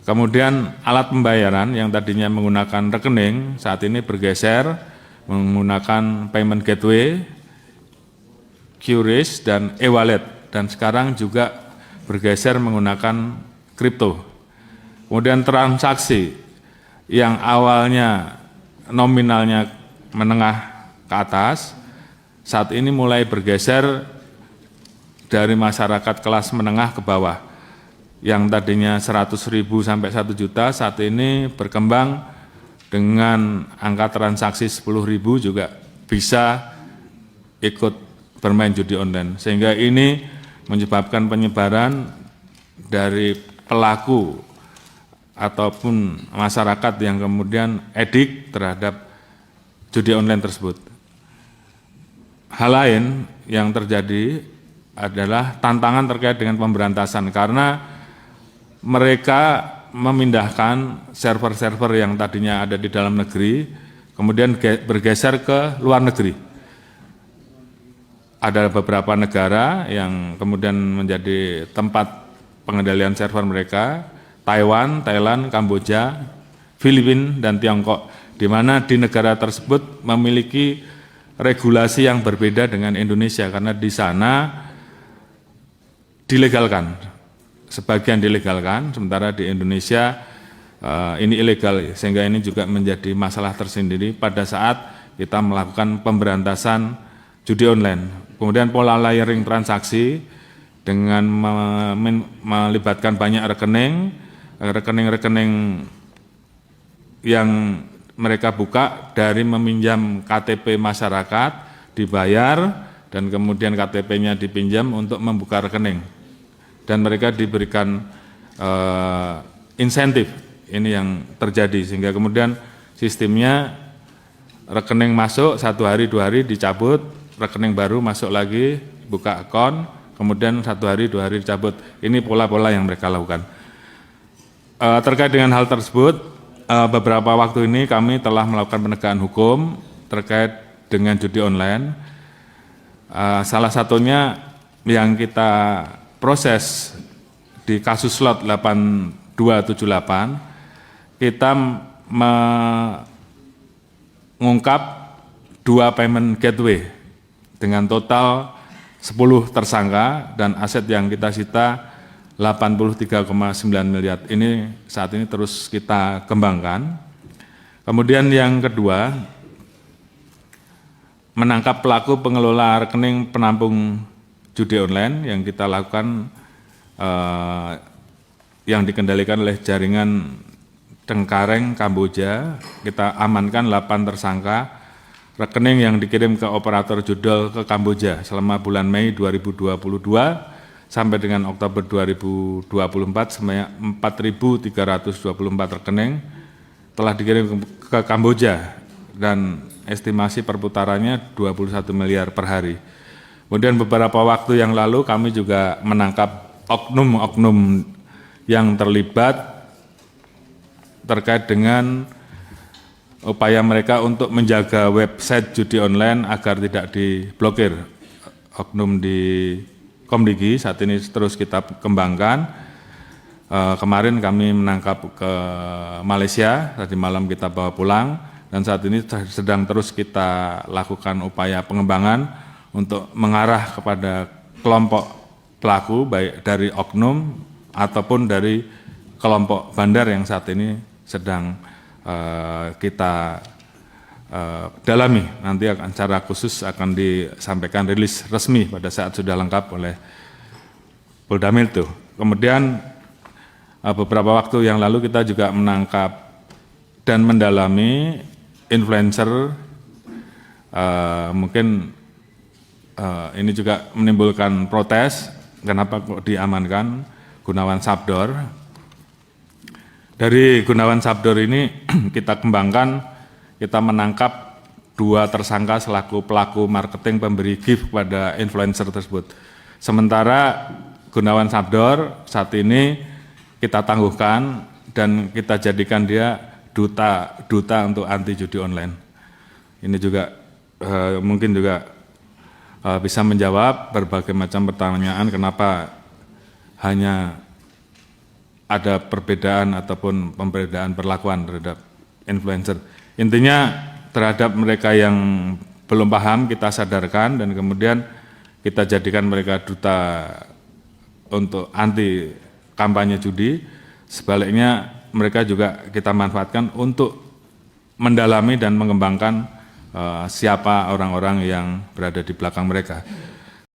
Kemudian alat pembayaran yang tadinya menggunakan rekening saat ini bergeser menggunakan payment gateway, QRIS, dan e-wallet, dan sekarang juga bergeser menggunakan kripto. Kemudian transaksi yang awalnya nominalnya menengah ke atas, saat ini mulai bergeser dari masyarakat kelas menengah ke bawah. Yang tadinya 100.000 sampai 1 juta, saat ini berkembang dengan angka transaksi 10.000 juga bisa ikut bermain judi online. Sehingga ini menyebabkan penyebaran dari pelaku ataupun masyarakat yang kemudian edik terhadap judi online tersebut. Hal lain yang terjadi adalah tantangan terkait dengan pemberantasan, karena mereka memindahkan server-server yang tadinya ada di dalam negeri, kemudian bergeser ke luar negeri. Ada beberapa negara yang kemudian menjadi tempat pengendalian server mereka, Taiwan, Thailand, Kamboja, Filipina, dan Tiongkok, di mana di negara tersebut memiliki regulasi yang berbeda dengan Indonesia, karena di sana dilegalkan. Sebagian dilegalkan, sementara di Indonesia ini ilegal, sehingga ini juga menjadi masalah tersendiri pada saat kita melakukan pemberantasan judi online. Kemudian pola layering transaksi dengan melibatkan banyak rekening yang mereka buka dari meminjam KTP masyarakat, dibayar, dan kemudian KTP-nya dipinjam untuk membuka rekening. Dan mereka diberikan insentif, ini yang terjadi, sehingga kemudian sistemnya rekening masuk 1 hari 2 hari dicabut, rekening baru masuk lagi, buka akun, kemudian 1 hari 2 hari dicabut. Ini pola-pola yang mereka lakukan. Terkait dengan hal tersebut, beberapa waktu ini kami telah melakukan penegakan hukum terkait dengan judi online. Salah satunya yang kita proses di kasus slot 8278, kita mengungkap 2 payment gateway dengan total 10 tersangka dan aset yang kita sita 83,9 miliar. Ini saat ini terus kita kembangkan. Kemudian yang kedua, menangkap pelaku pengelola rekening penampung judi online yang kita lakukan, yang dikendalikan oleh jaringan Cengkareng Kamboja. Kita amankan 8 tersangka rekening yang dikirim ke operator judol ke Kamboja selama bulan Mei 2022 sampai dengan Oktober 2024, sebanyak 4.324 rekening telah dikirim ke Kamboja dan estimasi perputarannya 21 miliar per hari. Kemudian beberapa waktu yang lalu kami juga menangkap oknum-oknum yang terlibat terkait dengan upaya mereka untuk menjaga website judi online agar tidak diblokir. Oknum di Komdigi saat ini terus kita kembangkan. Kemarin kami menangkap ke Malaysia, tadi malam kita bawa pulang, dan saat ini sedang terus kita lakukan upaya pengembangan untuk mengarah kepada kelompok pelaku, baik dari oknum ataupun dari kelompok bandar yang saat ini sedang kita dalami. Nanti akan secara khusus akan disampaikan rilis resmi pada saat sudah lengkap oleh Polda Metro. Kemudian beberapa waktu yang lalu kita juga menangkap dan mendalami influencer, mungkin ini juga menimbulkan protes, kenapa kok diamankan, Gunawan Sabdor. Dari Gunawan Sabdor ini kita kembangkan, kita menangkap 2 tersangka selaku pelaku marketing pemberi gift kepada influencer tersebut. Sementara Gunawan Sabdor saat ini kita tangguhkan dan kita jadikan dia duta untuk anti judi online. Ini juga mungkin juga bisa menjawab berbagai macam pertanyaan kenapa hanya ada perbedaan ataupun pembedaan perlakuan terhadap influencer. Intinya terhadap mereka yang belum paham kita sadarkan dan kemudian kita jadikan mereka duta untuk anti kampanye judi. Sebaliknya mereka juga kita manfaatkan untuk mendalami dan mengembangkan siapa orang-orang yang berada di belakang mereka.